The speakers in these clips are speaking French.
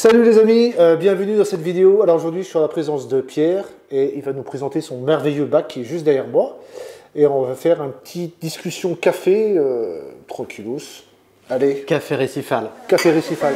Salut les amis, bienvenue dans cette vidéo. Alors aujourd'hui je suis en la présence de Pierre et il va nous présenter son merveilleux bac qui est juste derrière moi. Et on va faire une petite discussion café, tranquillos. Allez. Café récifal. Café récifal.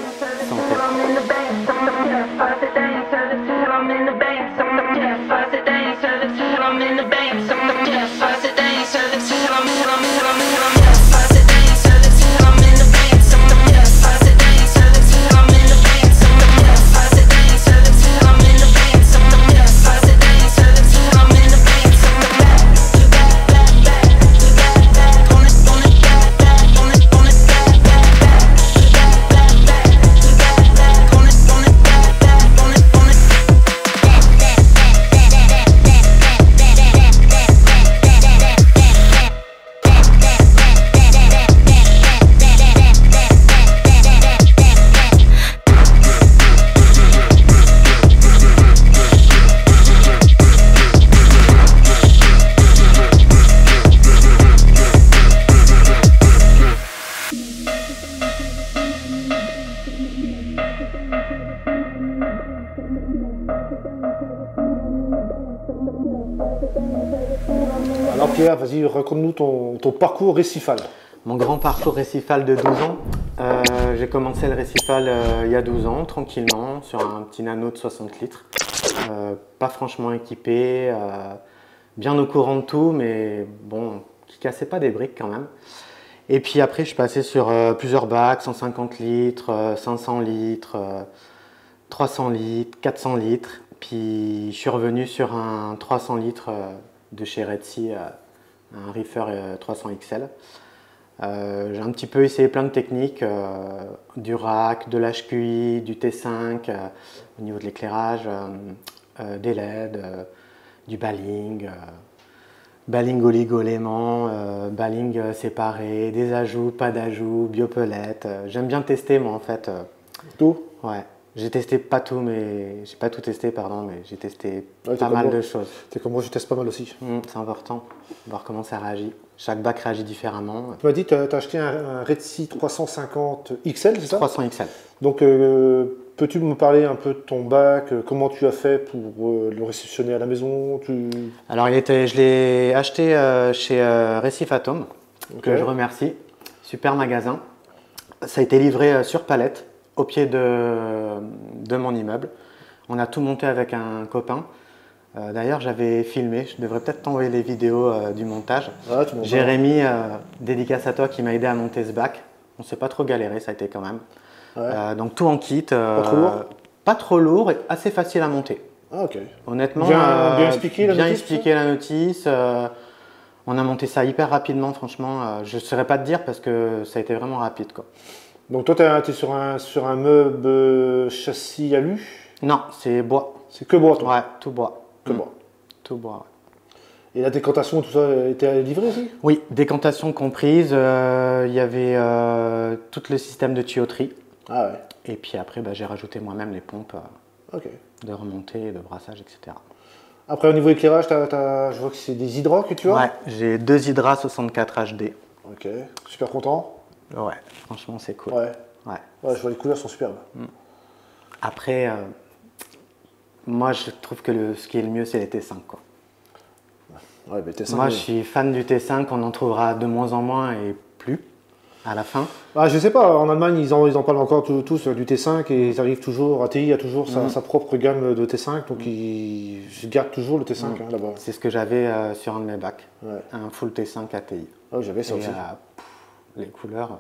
Alors Pierre, vas-y, raconte-nous ton parcours récifal. Mon grand parcours récifal de 12 ans. J'ai commencé le récifal il y a 12 ans, tranquillement, sur un petit nano de 60 litres. Pas franchement équipé, bien au courant de tout, mais bon, qui cassait pas des briques quand même. Et puis après, je suis passé sur plusieurs bacs, 150 litres, 500 litres, 300 litres, 400 litres. Puis je suis revenu sur un 300 litres de chez Red Sea, un reefer 300 XL. J'ai un petit peu essayé plein de techniques, du rack, de l'HQI, du T5, au niveau de l'éclairage, des LED, du baling, baling oligo-éléments, baling séparé, des ajouts, pas d'ajouts, biopelette. J'aime bien tester moi en fait. Tout? Ouais. J'ai testé pas tout, mais j'ai pas tout testé, pardon, mais j'ai testé pas mal de choses. C'est comme moi, je teste pas mal aussi. C'est important, voir comment ça réagit. Chaque bac réagit différemment. Tu m'as dit que tu as acheté un Red Sea 350 XL, c'est ça? 300 XL. Donc, peux-tu me parler un peu de ton bac, comment tu as fait pour le réceptionner à la maison? Alors, je l'ai acheté chez Récif Atome, que je remercie. Super magasin. Ça a été livré sur palette, au pied de mon immeuble. On a tout monté avec un copain. D'ailleurs, j'avais filmé, je devrais peut-être t'envoyer les vidéos du montage. Ah, Jérémy, dédicace à toi, qui m'a aidé à monter ce bac. On ne s'est pas trop galéré, ça a été quand même. Ouais. Donc tout en kit. Pas trop lourd? Pas trop lourd et assez facile à monter. Ah, ok. Honnêtement, bien expliqué la notice. On a monté ça hyper rapidement, franchement. Je ne saurais pas te dire parce que ça a été vraiment rapide, quoi. Donc toi, tu es sur un meuble châssis alu? Non, c'est bois. C'est que bois, toi? Ouais, tout bois. Que bois. Tout bois, ouais. Et la décantation, tout ça, était livré aussi? Oui, décantation comprise. Il y avait tout le système de tuyauterie. Ah ouais. Et puis après, j'ai rajouté moi-même les pompes de remontée, de brassage, etc. Après, au niveau éclairage, je vois que c'est des hydras que tu as? Ouais, j'ai deux Hydra 64 HD. Ok, super content. Ouais, franchement, c'est cool. Ouais. Ouais. Ouais, je vois les couleurs sont superbes. Après, moi, je trouve que ce qui est le mieux, c'est les T5, quoi. Ouais, mais T5, moi, je suis fan du T5. On en trouvera de moins en moins et plus à la fin. Ah, je sais pas, en Allemagne, ils en parlent encore tous du T5 et ils arrivent toujours, ATI a toujours sa propre gamme de T5, donc ils gardent toujours le T5 là-bas. C'est ce que j'avais sur un de mes bacs, Ouais. un full T5 ATI. Ah, j'avais ça Et, aussi. les couleurs,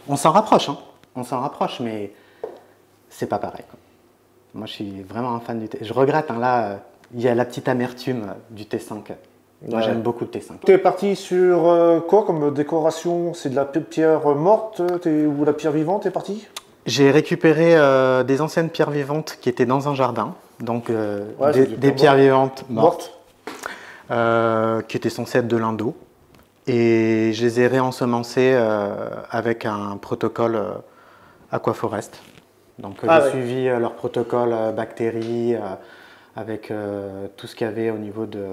on s'en rapproche, hein. On s'en rapproche, mais c'est pas pareil, quoi. Moi, je suis vraiment un fan du T5. Je regrette, hein, là, il y a la petite amertume du T5. Moi, j'aime beaucoup le T5. Tu es parti sur quoi comme décoration? C'est de la pierre morte ou la pierre vivante? T'es parti? J'ai récupéré des anciennes pierres vivantes qui étaient dans un jardin, donc des pierres vivantes mortes, qui étaient censées être de l'indo. Et je les ai réensemencées avec un protocole Aquaforest. Donc j'ai suivi leur protocole bactéries, avec tout ce qu'il y avait au niveau de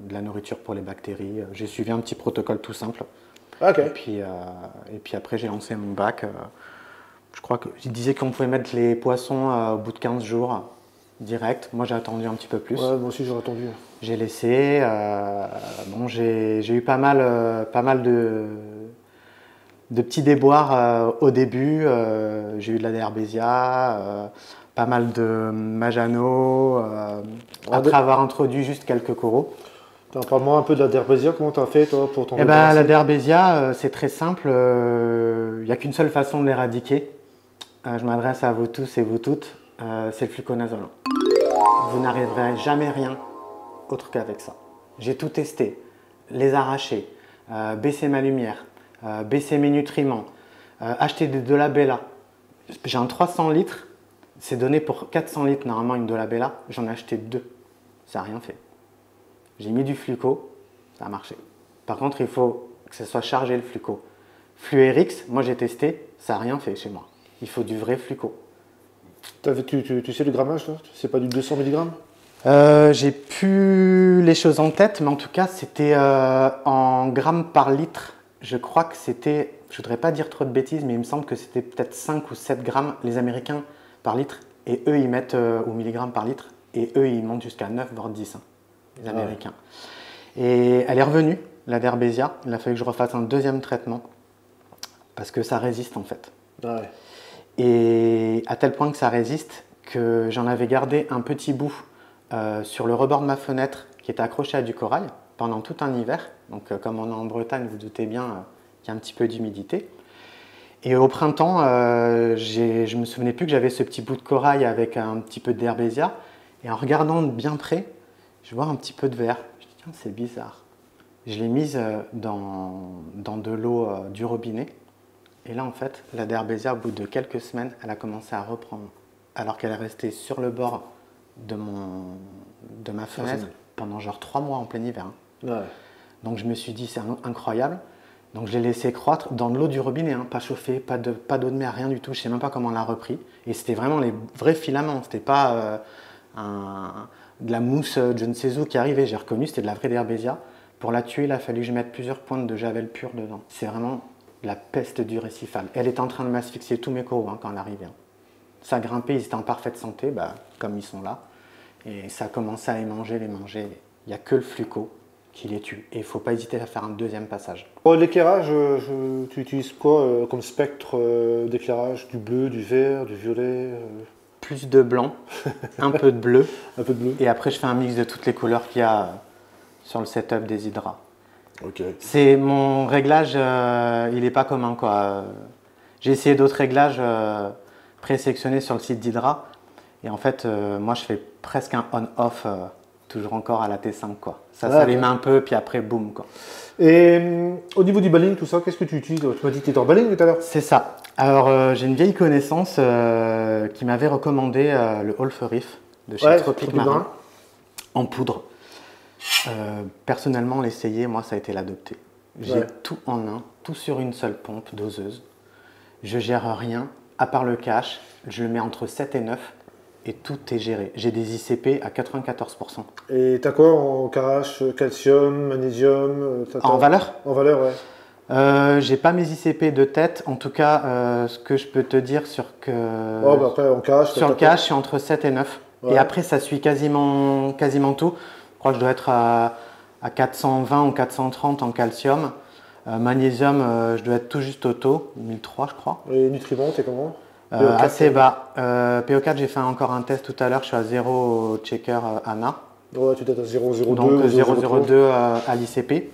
la nourriture pour les bactéries. J'ai suivi un petit protocole tout simple. Okay. Et puis après, j'ai lancé mon bac Je crois qu'il disait qu'on pouvait mettre les poissons au bout de 15 jours, direct. Moi, j'ai attendu un petit peu plus. Ouais, moi aussi, j'aurais attendu. J'ai laissé. Bon, j'ai eu pas mal de petits déboires au début. J'ai eu de la Derbezia, pas mal de Majano, après avoir introduit juste quelques coraux. Parle-moi un peu de la Derbezia, comment tu as fait toi pour ton La Derbezia, c'est très simple, il n'y a qu'une seule façon de l'éradiquer. Je m'adresse à vous tous et vous toutes, c'est le fluconazole. Vous n'arriverez jamais rien autre qu'avec ça. J'ai tout testé, les arracher, baisser ma lumière, baisser mes nutriments, acheter des Dolabella. J'ai un 300 litres, c'est donné pour 400 litres normalement une Dolabella, j'en ai acheté 2, ça n'a rien fait. J'ai mis du Fluco, ça a marché. Par contre, il faut que ce soit chargé le Fluco. Fluerix, moi j'ai testé, ça n'a rien fait chez moi. Il faut du vrai Fluco. Tu sais le grammage, toi? C'est pas du 200 mg? J'ai plus les choses en tête, mais en tout cas, c'était en grammes par litre. Je crois que c'était, je voudrais pas dire trop de bêtises, mais il me semble que c'était peut-être 5 ou 7 grammes les Américains par litre. Et eux, ils mettent au milligrammes par litre. Et eux, ils montent jusqu'à 9, voire 10. Les Américains. Et elle est revenue, la Derbezia. Il a fallu que je refasse un deuxième traitement parce que ça résiste en fait. Ouais. Et à tel point que ça résiste que j'en avais gardé un petit bout sur le rebord de ma fenêtre qui était accroché à du corail pendant tout un hiver. Donc comme on est en Bretagne, vous doutez bien qu'il y a un petit peu d'humidité. Et au printemps, je me souvenais plus que j'avais ce petit bout de corail avec un petit peu de Derbezia. Et en regardant de bien près, je vois un petit peu de verre. Je dis, tiens, c'est bizarre. Je l'ai mise dans de l'eau du robinet. Et là, en fait, la Derbezia, au bout de quelques semaines, elle a commencé à reprendre. Alors qu'elle est restée sur le bord de ma fenêtre pendant genre 3 mois en plein hiver. Ouais. Donc je me suis dit, c'est incroyable. Donc je l'ai laissé croître dans de l'eau du robinet, pas chauffée, pas d'eau de mer, rien du tout. Je ne sais même pas comment on l'a repris. Et c'était vraiment les vrais filaments. C'était pas de la mousse je ne sais où qui arrivait, j'ai reconnu, c'était de la vraie Derbezia. Pour la tuer, il a fallu que je mette plusieurs pointes de javel pur dedans. C'est vraiment la peste du récifal. Elle était en train de m'asphyxier tous mes coraux quand elle arrivait. Ça grimpait, ils étaient en parfaite santé, comme ils sont là. Et ça a commencé à les manger. Il n'y a que le Fluco qui les tue. Et il ne faut pas hésiter à faire un deuxième passage. L'éclairage, tu utilises quoi comme spectre d'éclairage? Du bleu, du vert, du violet Plus de blanc, un peu de bleu. Un peu de bleu. Et après, je fais un mix de toutes les couleurs qu'il y a sur le setup des hydras. Ok. C'est mon réglage, il n'est pas commun, quoi. J'ai essayé d'autres réglages présélectionnés sur le site d'Hydra. Et en fait, moi, je fais presque un on-off, toujours encore à la T5, quoi. Ça s'allume un peu, puis après, boum, quoi. Et au niveau du baling, tout ça, qu'est-ce que tu utilises? Tu m'as dit que tu étais en baling tout à l'heure? C'est ça. Alors, j'ai une vieille connaissance qui m'avait recommandé le Holferif de chez Tropique Marin en poudre. Personnellement, l'essayer, moi, ça a été l'adopter. J'ai tout en un, tout sur une seule pompe doseuse. Je gère rien, à part le cache. Je le mets entre 7 et 9 et tout est géré. J'ai des ICP à 94%. Et t'as quoi en cache, calcium, magnésium En valeur? En valeur, ouais. J'ai pas mes ICP de tête. En tout cas, ce que je peux te dire sur après, en cache, sur le cache, je suis entre 7 et 9. Ouais. Et après, ça suit quasiment tout. Je crois que je dois être à 420 ou 430 en calcium. Magnésium, je dois être tout juste au taux, 1003 je crois. Et nutriments, t'es comment? Assez bas. PO4, j'ai fait encore un test tout à l'heure, je suis à 0 au checker ANA. Ouais, tu dois être à 0,02. Donc 0,02 à l'ICP.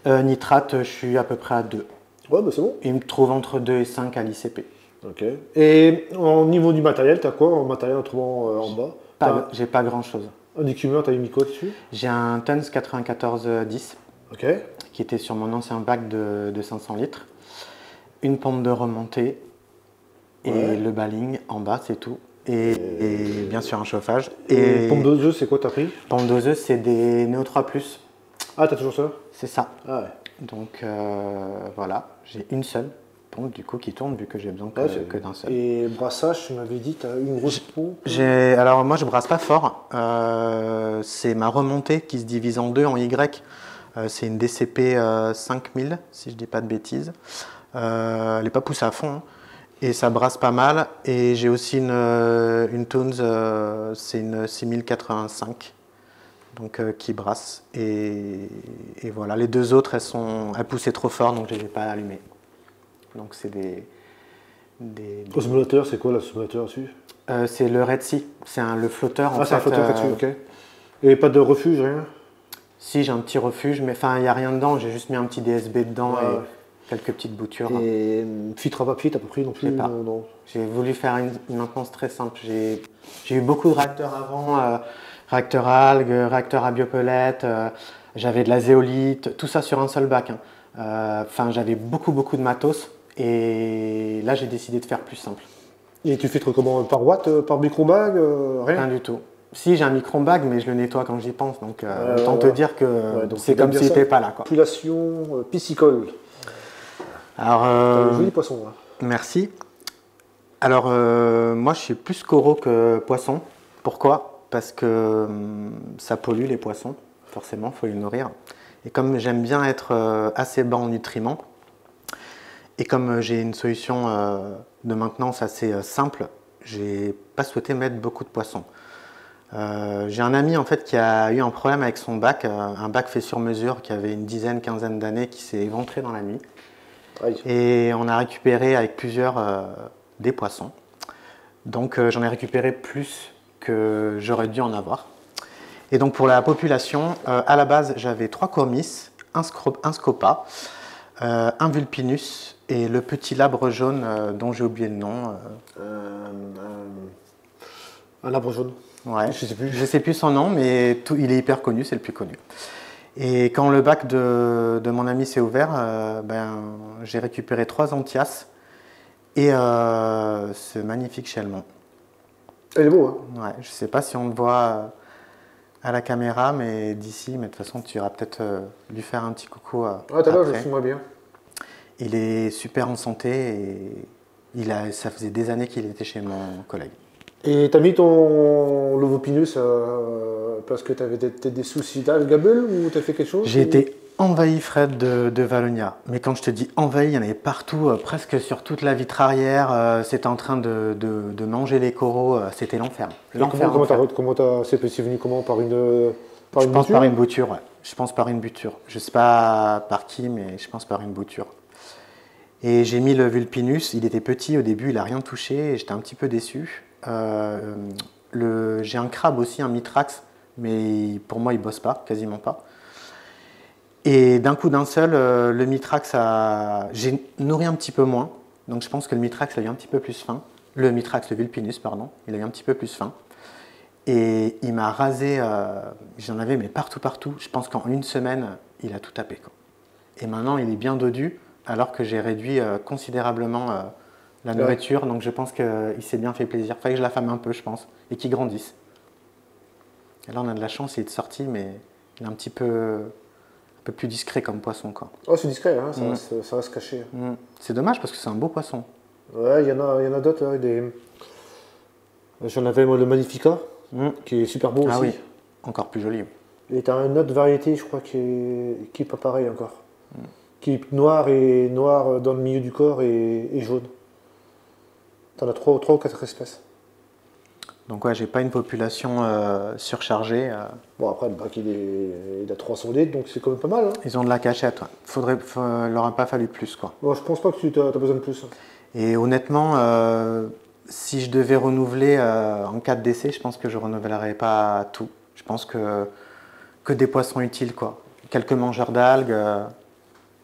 Nitrate, je suis à peu près à 2. Ouais, c'est bon. Il me trouve entre 2 et 5 à l'ICP. Ok. Et au niveau du matériel, t'as quoi en matériel autrement en bas? J'ai pas grand chose. En écumeur, t'as mis quoi dessus? J'ai un Tons 9410 qui était sur mon ancien bac de 500 litres. Une pompe de remontée et le baling en bas, c'est tout. Et bien sûr un chauffage. Et pompe doseuse, c'est quoi t'as pris? Pompe doseuse, c'est des Neo 3 Plus. Ah, t'as toujours ça? C'est ça. Ah ouais. Donc voilà, j'ai une seule pompe du coup qui tourne vu que j'ai besoin que d'un seul. Et brassage, tu m'avais dit, tu as une grosse pompe? Alors moi je brasse pas fort, c'est ma remontée qui se divise en deux en Y. C'est une DCP 5000 si je dis pas de bêtises. Elle n'est pas poussée à fond. Hein. Et ça brasse pas mal. Et j'ai aussi une Toons, c'est une 6085, donc qui brasse. Et voilà, les deux autres, elles poussaient trop fort, donc je ne les ai pas allumées. Donc c'est Osmolateur, c'est quoi l'osmolateur dessus? c'est le Red Sea, c'est le flotteur. Ah, c'est un flotteur dessus, ok. Et pas de refuge, rien? Si, j'ai un petit refuge, mais enfin, il n'y a rien dedans, j'ai juste mis un petit DSB dedans et quelques petites boutures. Et filtre à papier, t'as pas pris non plus? Non. J'ai voulu faire une maintenance très simple. J'ai eu beaucoup de réacteurs avant, réacteurs à algues, réacteurs à biopellettes, j'avais de la zéolite, tout ça sur un seul bac. Enfin, j'avais beaucoup de matos et là, j'ai décidé de faire plus simple. Et tu filtres comment? Par watt, par microbag? Rien? Rien du tout. Si, j'ai un micro-bag, mais je le nettoie quand j'y pense, donc autant te dire que c'est comme s'il n'était pas là, quoi. Population piscicole. Alors, joli poisson, là. Merci. Alors, moi, je suis plus coraux que poisson. Pourquoi? Parce que ça pollue les poissons, forcément, il faut les nourrir. Et comme j'aime bien être assez bas en nutriments, et comme j'ai une solution de maintenance assez simple, j'ai pas souhaité mettre beaucoup de poissons. J'ai un ami en fait qui a eu un problème avec son bac, un bac fait sur mesure qui avait une dizaine, quinzaine d'années, qui s'est éventré dans la nuit. Aïe. Et on a récupéré avec plusieurs des poissons. Donc j'en ai récupéré plus que j'aurais dû en avoir. Et donc pour la population, à la base j'avais 3 courmis, un scopa, un vulpinus et le petit labre jaune dont j'ai oublié le nom. Un labre jaune. Ouais, je sais plus son nom, mais il est hyper connu, c'est le plus connu. Et quand le bac de mon ami s'est ouvert, j'ai récupéré 3 anthias et ce magnifique chelmon. Il est beau, hein? Ouais, je sais pas si on le voit à la caméra, mais d'ici, mais de toute façon, tu iras peut-être lui faire un petit coucou. Ah, t'as l'air, je suis moi bien. Il est super en santé et ça faisait des années qu'il était chez mon collègue. Et t'as mis ton Lovopinus parce que t'avais des soucis d'algabule ou t'as fait quelque chose? J'ai été envahi, Fred, de Valonia. Mais quand je te dis envahi, il y en avait partout, presque sur toute la vitre arrière. C'était en train de manger les coraux. C'était l'enfer. C'est venu comment? Par une Je pense par une bouture, ouais. Je pense par une bouture. Je sais pas par qui, mais je pense par une bouture. Et j'ai mis le Vulpinus. Il était petit au début, il n'a rien touché. Et j'étais un petit peu déçu. J'ai un crabe aussi, un mitrax, mais pour moi il bosse pas, quasiment pas. Et d'un coup d'un seul, le mitrax j'ai nourri un petit peu moins, donc je pense que le mitrax a eu un petit peu plus faim. Le vulpinus, pardon, il a eu un petit peu plus faim. Et il m'a rasé, j'en avais mais partout. Je pense qu'en une semaine, il a tout tapé, quoi. Et maintenant il est bien dodu, alors que j'ai réduit considérablement la nourriture, donc je pense qu'il s'est bien fait plaisir. Il fallait que je l'affame un peu, je pense, et qu'il grandisse. Et là, on a de la chance, il est sorti, mais il est un peu plus discret comme poisson, quoi. Oh, c'est discret, hein, ça va se cacher. C'est dommage parce que c'est un beau poisson. Ouais, il y en a d'autres. J'en avais moi le Magnifica, qui est super beau aussi. Ah oui, encore plus joli. Et tu as une autre variété, je crois, qui est pas pareil encore. Qui est noir dans le milieu du corps et jaune. T'en as 3 ou 4 espèces. Donc ouais, j'ai pas une population surchargée. Bon, après, le bac, il a 300 litres, donc c'est quand même pas mal. Hein. Ils ont de la cachette, ouais. Il leur a pas fallu plus, quoi. Bon, je pense pas que tu as besoin de plus. Et honnêtement, si je devais renouveler en cas de décès, je pense que je renouvellerais pas tout. Je pense que des poissons utiles, quoi. Quelques mangeurs d'algues.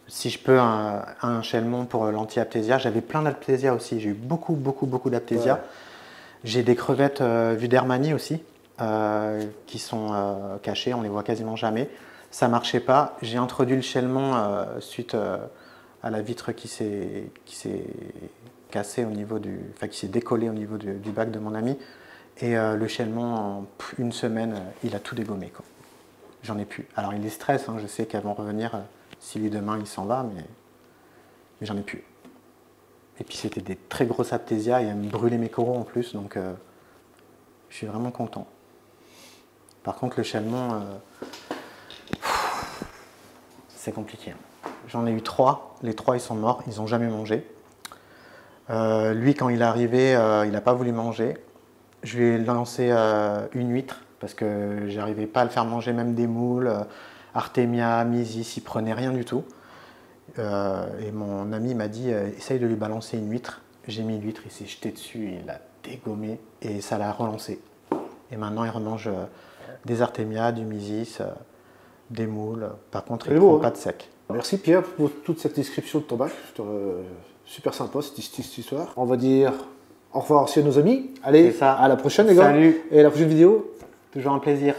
Si je peux, un chelmon pour l'anti-aptésia. J'avais plein d'aptésia aussi. J'ai eu beaucoup d'aptésia. Ouais. J'ai des crevettes Vudermanie aussi, qui sont cachées. On les voit quasiment jamais. Ça marchait pas. J'ai introduit le chelmon suite à la vitre qui s'est cassée au niveau qui s'est décollée au niveau du bac de mon ami. Et le chelmon, en une semaine, il a tout dégommé, quoi. J'en ai plus. Alors il les stresse, hein. Je sais qu'elles vont revenir. Si lui demain il s'en va, mais j'en ai plus. Et puis c'était des très grosses aptésias et elle me brûlait mes coraux en plus, donc je suis vraiment content. Par contre le chelmon, c'est compliqué. J'en ai eu 3, les 3 ils sont morts, ils n'ont jamais mangé. Lui, quand il est arrivé, il n'a pas voulu manger. Je lui ai lancé une huître parce que j'arrivais pas à le faire manger même des moules, Artemia, Mysis, il prenait rien du tout. Et mon ami m'a dit essaye de lui balancer une huître. J'ai mis l'huître, il s'est jeté dessus, il l'a dégommé et ça l'a relancé. Et maintenant il remange des Artemia, du Mysis, des moules. Par contre, il ne prend pas de sec. Merci Pierre pour toute cette description de ton bac. Super sympa cette histoire. On va dire au revoir aussi à nos amis. Allez, à la prochaine les gars. Salut. Et à la prochaine vidéo. Toujours un plaisir.